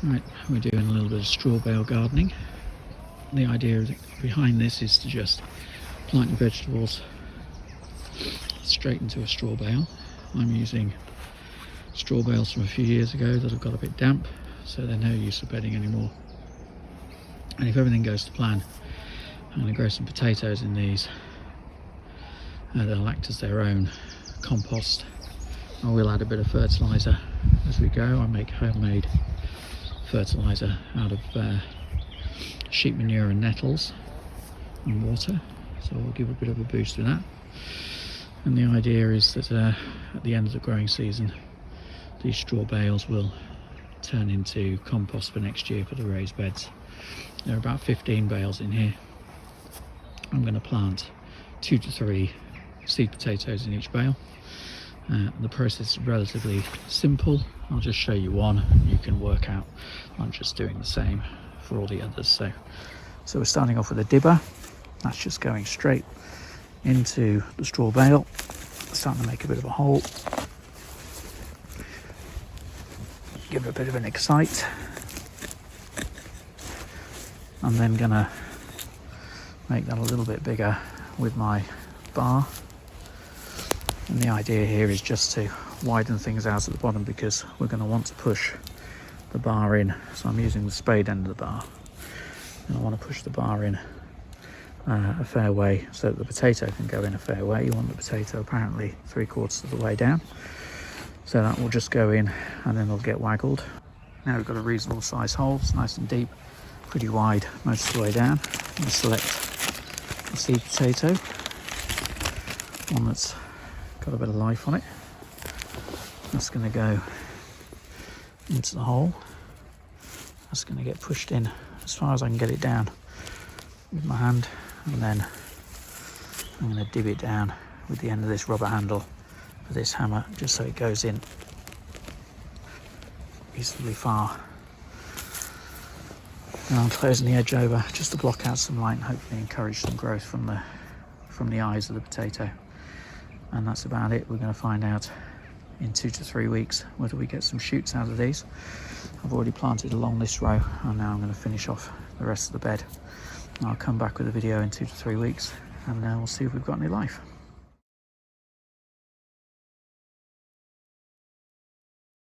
Right, we're doing a little bit of straw bale gardening. The idea behind this is to just plant your vegetables straight into a straw bale. I'm using straw bales from a few years ago that have got a bit damp, so they're no use for bedding anymore. And if everything goes to plan, I'm going to grow some potatoes in these. They'll act as their own compost. I will add a bit of fertiliser as we go. I make homemade fertiliser out of sheep manure and nettles and water, so I'll give a bit of a boost to that. And the idea is that at the end of the growing season, these straw bales will turn into compost for next year for the raised beds. There are about 15 bales in here. I'm going to plant 2 to 3 seed potatoes in each bale. The process is relatively simple. I'll just show you one. You can work out I'm just doing the same for all the others. So we're starting off with a dibber. That's just going straight into the straw bale. Starting to make a bit of a hole. Give it a bit of an excite. I'm then gonna make that a little bit bigger with my bar. And the idea here is just to widen things out at the bottom, because we're going to want to push the bar in. So I'm using the spade end of the bar, and I want to push the bar in a fair way so that the potato can go in a fair way. You want the potato apparently 3/4 of the way down, so that will just go in and then it'll get waggled. Now we've got a reasonable size hole. It's nice and deep, pretty wide most of the way down. I'm going to select a seed potato, one that's got a bit of life on it. That's going to go into the hole. That's going to get pushed in as far as I can get it down with my hand, and then I'm going to dib it down with the end of this rubber handle for this hammer, just so it goes in reasonably far. And I'm closing the edge over just to block out some light and hopefully encourage some growth from the eyes of the potato. And that's about it. We're going to find out in 2 to 3 weeks whether we get some shoots out of these. I've already planted along this row, and now I'm going to finish off the rest of the bed. I'll come back with a video in 2 to 3 weeks, and we'll see if we've got any life.